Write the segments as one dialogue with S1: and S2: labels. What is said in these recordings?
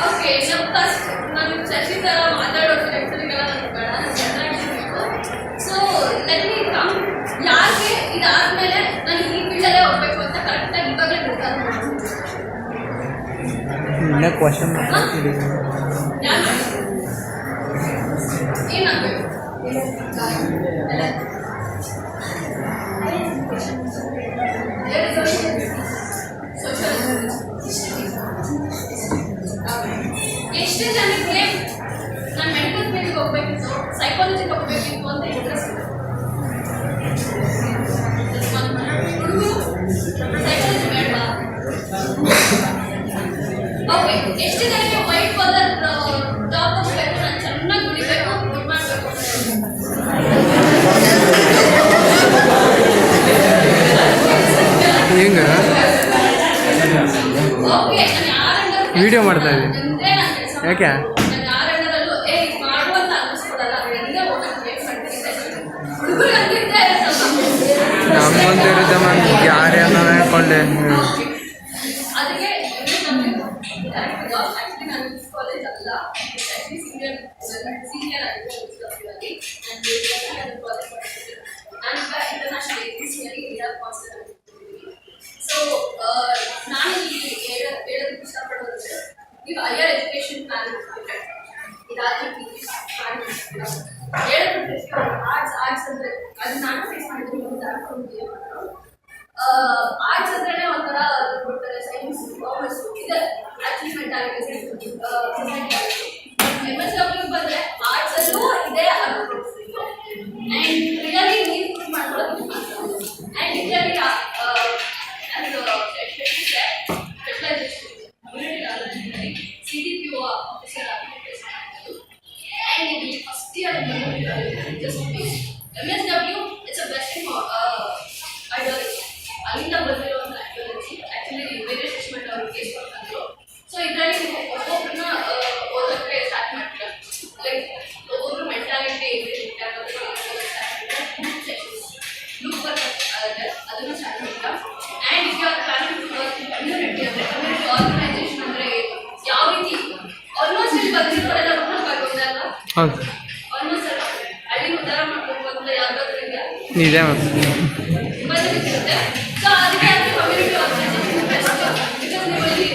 S1: Okay first ನಾನು ಶಶಿ ಥರ ಮಾತಾಡೋದು ಲೆಕ್ಚರಿಗೆಲ್ಲ ನನಗೆ ಬೇಡ, ನಾನು ಚೆನ್ನಾಗಿ ಸೊ ನನಗೆ ಯಾಕೆ ಇದಾದ್ಮೇಲೆ ನಾನು ಈ ಫೀಲ್ಡಲ್ಲೇ ಹೋಗ್ಬೇಕು ಅಂತ ಕರೆಕ್ಟಾಗಿ ಇವಾಗಲೇ ನಿರ್ಧಾರ ಮಾಡ್ತೀನಿ.
S2: ಕ್ವಶನ್
S1: ಏನಾಗಬೇಕು ಎಷ್ಟೇ ಜನಕ್ಕೆ ನಾನು ಮೆಡಿಕಲ್ ಫೀಲ್ಡ್ಗೆ ಹೋಗ್ಬೇಕಿತ್ತು, ಸೈಕಾಲಜಿಗೆ ಹೋಗ್ಬೇಕಿತ್ತು ಅಂತ ಇಂಟ್ರೆಸ್ಟ್ ಇದೆ. ಸೈಕಾಲಜಿ ಬೇಡ. ಓಕೆ, ಎಷ್ಟು ಜನಕ್ಕೆ ವೈಟ್ ಕಲರ್ ಜಾಬ್ ಹೋಗ್ಬೇಕು, ನಾನು ಚೆನ್ನಾಗಿ ದುಡಿಬೇಕು, ಇದು ಮಾಡಬೇಕು.
S2: ಹೆಂಗ
S1: ಓಕೆ,
S2: ವಿಡಿಯೋ ಮಾಡ್ತಾ ಇದ್ದೀನಿ. ಯಾಕೆ ನಮ್ಮಂತ ಇರುತ್ತೆ ಮ್ಯಾಮ್, ಯಾರೇ ಅನ್ನೋ ಹೇಳ್ಕೊಂಡೆ.
S1: ಸೊ ನಾನು ಇಲ್ಲಿ ಹೇಳೋದಕ್ಕೆ ಇಷ್ಟಪಡೋದಂದ್ರೆ, ನೀವು ಹೈಯರ್ ಎಜುಕೇಶನ್ ಪ್ಲಾನ್ ಇದಾದ್ಮೇಲೆ ಆರ್ಟ್ಸ್ ಅಂದರೆ ಅದು ನಾನು ಫೇಸ್ ಮಾಡಿದ್ದೀನಿ. ಆರ್ಟ್ಸ್ ಅಂದ್ರೆ ಒಂಥರ ಕೊಡ್ತಾರೆ, ಸೈನ್ಸ್ ಕಾಮರ್ಸ್ ಇದೆ ಅಚೀವ್ಮೆಂಟ್ ಆಗಿದೆ. MSW ಬಂದರೆ ಆರ್ಟ್ಸಲ್ಲೂ ಇದೆ, ಅದು ಆ್ಯಂಡ್ ರಿಯಲಿ ನೀವು ಪ್ರೂವ್ ಮಾಡ್ಕೊಳ್ಳೋದು ಆ್ಯಂಡ್ ಇದರಲ್ಲಿ CDPO officer and in first year just MSW it's a blessing for ideology. Alinda ಬಂದಿರೋ ಒಂದು ideology actually ಬೇರೆ ಸಿಸ್ಟಮ್ ಅವರು ಕೇಸ್ ಮಾಡ್ತಿದ್ರು. ಸೊ ಇದರಲ್ಲಿ ಒಬ್ಬೊಬ್ಬರನ್ನ ಓದೋಕ್ಕೆ ಸ್ಟಾರ್ಟ್ ಮಾಡ್ತಾರೆ. ಲೈಕ್ ಒಬ್ಬೊಬ್ಬರು ಮೆಂಟಾಲಿಟಿ ಲುಕ್ ವರ್ಕ್ ಆಗುತ್ತೆ, ಅದನ್ನು ಸ್ಟಾರ್ಟ್ ಮಾಡ್ತಾರೆ. And if you are planning to work in community ಅಂದರೆ ಕಮ್ಯುನಿಟಿ ಆರ್ಗನೈಸೇಷನ್ ಅಂದರೆ ಯಾವ ರೀತಿ ಆಲ್ಮೋಸ್ಟ್ ಇಲ್ಲಿ ಬಂದಿರೋರೆಲ್ಲ ಬರ್ಬೋದಲ್ಲ, ಆಲ್ಮೋಸ್ಟ್ ಎಲ್ಲ ಹಳ್ಳಿ ಉದ್ಧಾರ ಮಾಡಬೇಕು ಅಂತ ಯಾವ್ದಾದ್ರು ಇದೆಯಾ?
S2: ಇದೆ
S1: ತುಂಬ ಜನಕ್ಕಿರುತ್ತೆ. ಸೊ ಅದಕ್ಕೆ ಅದು ಕಮ್ಯುನಿಟಿ ಆರ್ಗನೈಸೇಷನ್ ಬೆಸ್ಟ್, ಬಿಕಾಸ್ ನೀವು ಇಲ್ಲಿ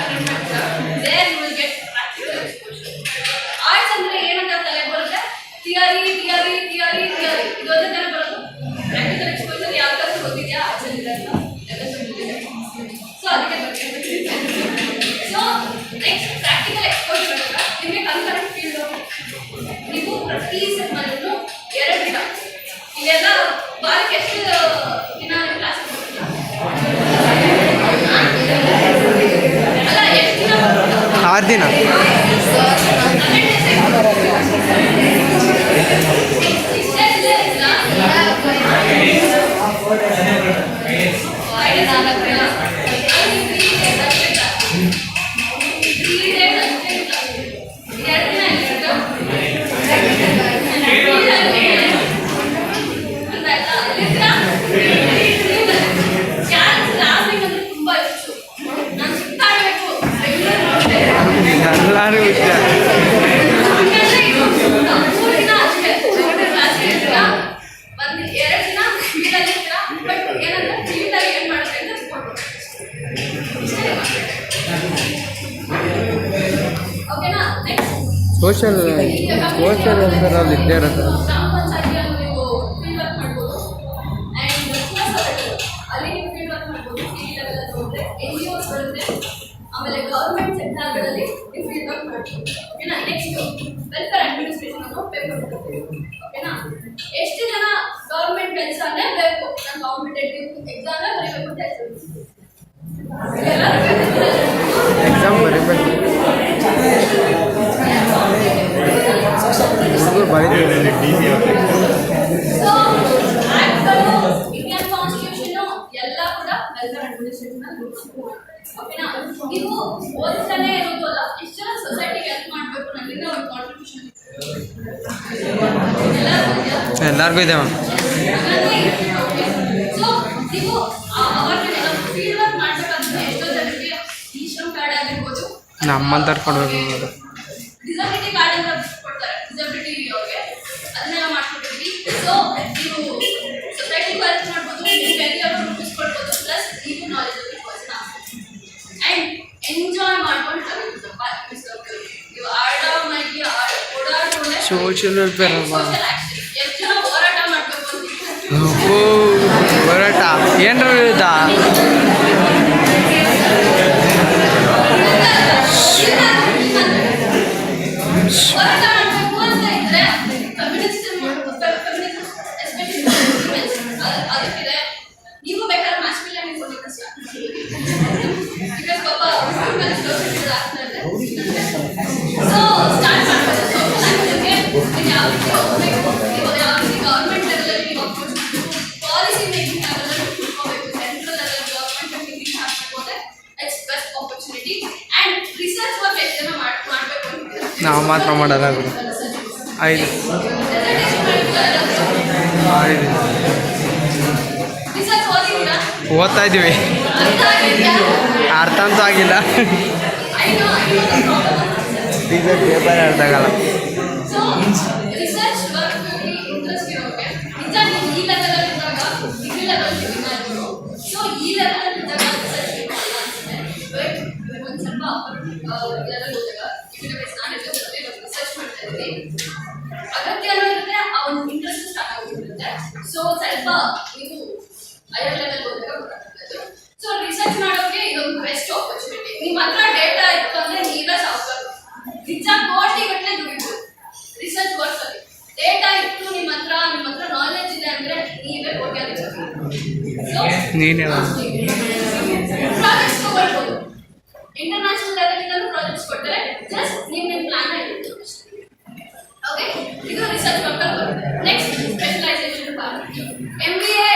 S1: ಅಟೆಂಡ್ ಮಾಡ್ತೀರಾ, there you will get practical exposure. Arts ಅಂದರೆ ಏನಂತ ತಲೆ ಬರುತ್ತೆ, ಥಿಯರಿ ಥಿಯರಿ ಥಿಯರಿ ಥಿಯರಿ ಇದೊಂದೇ ತಲೆ ಬರೋದು. ಪ್ರಾಕ್ಟಿಕಲ್ ಎಕ್ಸ್ಪೋಜರ್ ಯಾವ್ದಾದ್ರು ಗೊತ್ತಿದೆಯಾ? ಆರ್ಟ್ಸಲ್ಲಿ ಇದೆ ಅಂತ ಸೊ ಅದಕ್ಕೆ ಬಗ್ಗೆ. ಸೊ ನೆಕ್ಸ್ಟ್ ಪ್ರಾಕ್ಟಿಕಲ್ ಎಕ್ಸ್ಪೋಜರ್ ಅಂತ ನಿಮಗೆ ಕನ್ಕರೆಂಟ್ ಫೀಲ್ಡ್ ನೀವು ಪ್ರತಿ ಸೆಮ್ಮಲ್ಲೂ 2 ದಿನ ಇಲ್ಲೆಲ್ಲ ವಾರಕ್ಕೆ ಎಷ್ಟು ದಿನ ಕ್ಲಾಸ್ ಅಲ್ಲ, ಎಷ್ಟು ದಿನ?
S2: 6 ದಿನ. ಎಲ್ಲರೂ ಸೋಷಲ್ ಒಂಥರಲ್ಲಿ ಇದ್ದೇ ಇರುತ್ತೆ.
S1: ಆಮೇಲೆ ಗೌರ್ಮೆಂಟ್ ಸೆಕ್ಟರ್ಗಳಲ್ಲಿ ಫೀಲ್ಡ್ ವರ್ಕ್ ಮಾಡ್ತೀವಿ. ಓಕೆನಾ? ನೆಕ್ಸ್ಟ್ ವೆಲ್ಫೇರ್ ಅಡ್ಮಿನಿಸ್ಟ್ರೇಷನ್ ಅನ್ನೋ ಪೇಪರ್ ಕೊಡ್ತೀವಿ. ಓಕೆನಾ? ಎಷ್ಟು ಜನ ಗೌರ್ಮೆಂಟ್ ಕೆಲಸನೇ ಬೇಕು, ನಾನು ಕಾಂಪಿಟೇಟಿವ್ ಎಕ್ಸಾಮ್ನ ಬರೀಬೇಕು ಅಂತ ಹೇಳ್ತೀವಿ.
S2: ಎಕ್ಸಾಮ್ ಬರೀಬೇಕು,
S1: ಸೊ ಆಕ್ಟ್ಗಳು, ಇಂಡಿಯನ್ ಕಾನ್ಸ್ಟಿಟ್ಯೂಷನ್ ಎಲ್ಲ ಕೂಡ ವೆಲ್ಫೇರ್ ಅಡ್ಮಿನಿಸ್ಟ್ರೇಷನ್. ಓಕೆನಾ? ನೀವು ಓದ್ತಾನೆ ಇರೋದಲ್ಲ, ಎಷ್ಟು ಜನ ಸೊಸೈಟಿಗೆ ಹೆಲ್ಪ್ ಮಾಡಬೇಕು, ನನ್ನಿಂದ ಒಂದು ಕಾಂಟ್ರಿಬ್ಯೂಷನ್
S2: ಎಲ್ಲರಿಗೂ ಇದೆ ಮ್ಯಾಮ್. ನಮ್ಮಂತವ್ರು ಕೊಡ್ಬೇಕು.
S1: ಡಿಸಬಿಲಿಟಿ ಕಾರ್ಡ್ ಅಂತ ಕೊಡ್ತಾರೆ, ಡಿಸಬಿಲಿಟಿ ಅವ್ರಿಗೆ ಅದನ್ನೆಲ್ಲ ಮಾಡ್ಕೊಟ್ಟಿದ್ವಿ. ಸೊ ನೀವು ಸೊಸೈಟಿ ವರ್ಕ್ ಮಾಡ್ಬೋದು, ನೀವು ಕೆಲವರು ರೂಪಿಸ್ಕೊಳ್ಬೋದು, ಪ್ಲಸ್ ನೀವು ನಾಲೆಜಬಲ್ ಪರ್ಸನ್ ಆಗ್ಬೋದು ಆ್ಯಂಡ್ ಎಂಜಾಯ್ ಮಾಡ್ಕೊಂಡು ಹೋಗ್ಬೇಕಪ್ಪ. ನೀವು ಆಡೋಗಿ ಓಡಾಡ್ಕೊಂಡೆ
S2: ಸೋಷಿಯಲ್ ವೆಲ್ಫೇರ್ ಅಲ್ವಾ?
S1: ಎಷ್ಟು ಜನ ಹೋರಾಟ ಮಾಡಬೇಕು ಅಂತ
S2: ಹೋರಾಟ ಏನ್ರ ವಿರುದ್ಧ?
S1: ಹೋರಾಟ ಮಾಡಬೇಕು ಅಂತ ಇದ್ರೆ ಫೆಮಿನಿಸಮ್ ಅದಕ್ಕಿದೆ. ನೀವು ಬೇಕಾದ್ರೆ ಮ್ಯಾಸ್ಕ್ಯುಲಿನಿಟಿ ಕೊಟ್ಟಿದ್ರೆ ಬಿಕಾಸ್ ಪಾಪ ಸೊ ಸ್ಟಾರ್ಟ್ ಮಾಡ್ಬೋದು. ನೀವು ಯಾವ ರೀತಿ ಹೋಗ್ಬೇಕು, ನೀವು ಯಾವ ರೀತಿ ಗೌರ್ಮೆಂಟ್ ಲೆವೆಲಲ್ಲಿ ನೀವು ಅಪ್ರೋಚ್ ಮಾಡಬೇಕು, ಪಾಲಿಸಿ ಮೇಕಿಂಗ್ ಲೆವೆಲಲ್ಲಿ ತಿಳ್ಕೋಬೇಕು, ಸೆಂಟ್ರಲ್ ಲೆವೆಲ್ ಗೌರ್ಮೆಂಟ್ ಮೀಟಿಂಗ್ ಹಾಕಬೇಕು ಅಂದರೆ it's best opportunity. And research work ಎಷ್ಟು ಜನ ಮಾಡಬೇಕು ಅಂತಿದ್ದಾರೆ?
S2: ನಾವು ಮಾತ್ರ ಮಾಡಲ್ಲ ಬಿಡು. 5
S1: ರಿಸರ್ಚ್ ಓದಿದ್ದೀರಾ?
S2: ಓದ್ತಾ ಇದ್ದೀವಿ, ಅರ್ಥ ಅಂತೂ ಆಗಿಲ್ಲ. ಟೀಚರ್ ಪೇಪರ್ ಅರ್ಥ ಆಗಲ್ಲ.
S1: ಸೊ ರಿಸರ್ಚ್ ವರ್ಕ್ ಇಂಟ್ರೆಸ್ಟ್ ಇರೋಕೆ ನಿಜ ನೀವು ಈ ಲೆವೆಲಲ್ಲಿ ಇದ್ದಾಗ ಡಿಗ್ರಿ ಲೆವೆಲ್ ಇರ್ಬೋದು. ಸೊ ಈ ಲೆವೆಲಲ್ಲಿ ಇದ್ದಾಗ ರಿಸರ್ಚ್ ಬಟ್ ಒಂದು ಸ್ವಲ್ಪ ಲೆವೆಲ್ ಹೋದಾಗ ರಿಸರ್ಚ್ ಮಾಡ್ತಾ ಇದ್ದೀವಿ, ಅಗತ್ಯ ಇರುತ್ತೆ, ಆ ಒಂದು ಇಂಟ್ರೆಸ್ಟ್ ಸ್ಟಾರ್ಟ್ ಆಗಿರುತ್ತೆ. ಸೊ ಸ್ವಲ್ಪ ನೀವು ಹೈಯರ್ ಲೆವೆಲ್ ಹೋದಾಗ ಗೊತ್ತಾಗ್ತದೆ. ಸೊ ರಿಸರ್ಚ್ ಮಾಡೋಕೆ ಇದೊಂದು ಬೆಸ್ಟ್ ಆಪರ್ಚುನಿಟಿ. ನಿಮ್ಮ ಹತ್ರ ಡೇಟಾ ಇತ್ತು ಅಂದರೆ ನೀವೇ ಸಾಫ್ಟ್ವೇರ್ ನಿಜ ಕೋಟಿಗಟ್ಟಲೆ ದುಡಿಬೋದು. ರಿಸರ್ಚ್ ವರ್ಕ್ ಅಲ್ಲಿ ಡೇಟಾ ಇತ್ತು ನಿಮ್ಮ ಹತ್ರ ನಾಲೆಜ್ ಇದೆ ಅಂದರೆ ನೀವೇ ಕೋಟ್ಯಾಧಿಪತಿ.
S2: ನೀನೇ
S1: ಪ್ರಾಜೆಕ್ಟ್ಸ್ ತಗೊಳ್ಬೋದು, ಇಂಟರ್ನ್ಯಾಷನಲ್ ಲೆವೆಲಿಂದಲೂ ಪ್ರಾಜೆಕ್ಟ್ಸ್ ಕೊಡ್ತಾರೆ. ಜಸ್ಟ್ ನೀವು ನಿಮ್ಮ ಪ್ಲಾನ್ ಆಗಿರುತ್ತೆ. ಓಕೆ, ಇದು ರಿಸರ್ಚ್ ವರ್ಕ್ ಅಲ್ಲಿ ಬರುತ್ತೆ. ನೆಕ್ಸ್ಟ್ ಸ್ಪೆಷಲೈಸೇಷನ್ ಪಾರ್ಟ್, MBA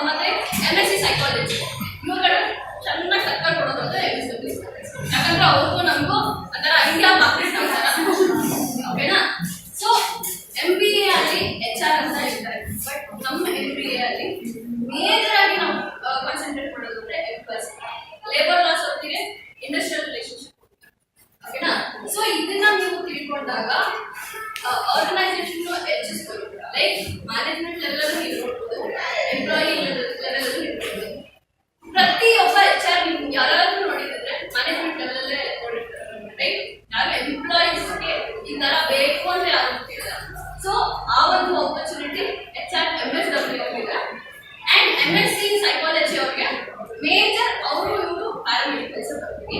S1: ಮತ್ತೆ MSc ಸೈಕಾಲಜಿ. ಇವುಗಳು ಚೆನ್ನಾಗಿ ಕರ್ಕೊಂಡು ಕೊಡೋದು ಅಂದರೆ MSc, ಯಾಕಂದ್ರೆ ಅವ್ರಿಗೂ ನಮಗೂ ಅದರ ಐಡಿಯಾ ಮಾರ್ಕೆಟ್ ಅಂತಾರ. ಓಕೆನಾ? ಸೊ MBA ಅಲ್ಲಿ HR ಅಂತ ಇರ್ತಾರೆ, ಬಟ್ ನಮ್ಮ MBA ಅಲ್ಲಿ ಮೇಜರ್ ಆಗಿ ನಾವು ಕಾನ್ಸಂಟ್ರೇಟ್ ಮಾಡೋದು ಅಂದರೆ ಎಂಪ್ಲಾಯ್ಸ್, ಲೇಬರ್ ಲಾಸ್ ಹೊತ್ತಿಗೆ ಇಂಡಸ್ಟ್ರಿಯಲ್ ರಿಲೇಶನ್ಶಿಪ್. ಓಕೆನಾ? ಸೊ ಇದನ್ನ ನೀವು ತಿಳ್ಕೊಂಡಾಗ ಆರ್ಗನೈಸೇಷನ್ ಹೆಚ್ಚಿಸ್ಬೋದು. ಲೈಕ್ ಮ್ಯಾನೇಜ್ಮೆಂಟ್ ಲೆವೆಲಲ್ಲೂ ಇರ್ಬೋದು, ಎಂಪ್ಲಾಯಿ ಲೆವೆಲಲ್ಲೂ ಇರ್ಬೋದು. ಪ್ರತಿಯೊಬ್ಬ HR ನೀವು ಯಾರಾದ್ರೂ ನೋಡಿದ್ರೆ ಮ್ಯಾನೇಜ್ಮೆಂಟ್ ಲೆವೆಲಲ್ಲೇ ನೋಡಿರ್ತಾರೆ, ರೈಟ್? ಯಾರು ಎಂಪ್ಲಾಯೀಸ್ಗೆ ಈ ಥರ ಬೇಕು ಅಂತ ಯಾರು ಗೊತ್ತಿಲ್ಲ. ಸೊ ಆ ಒಂದು ಆಪರ್ಚುನಿಟಿ HR MSW ಅವ್ರಿಗೆ ಆ್ಯಂಡ್ MSc ಸೈಕಾಲಜಿ ಅವ್ರಿಗೆ ಮೇಜರ್ ಅವರು ಇವರು ಪ್ಯಾರಾಮೆಡಿಕಲ್ಸ್ ಬರ್ತೀವಿ.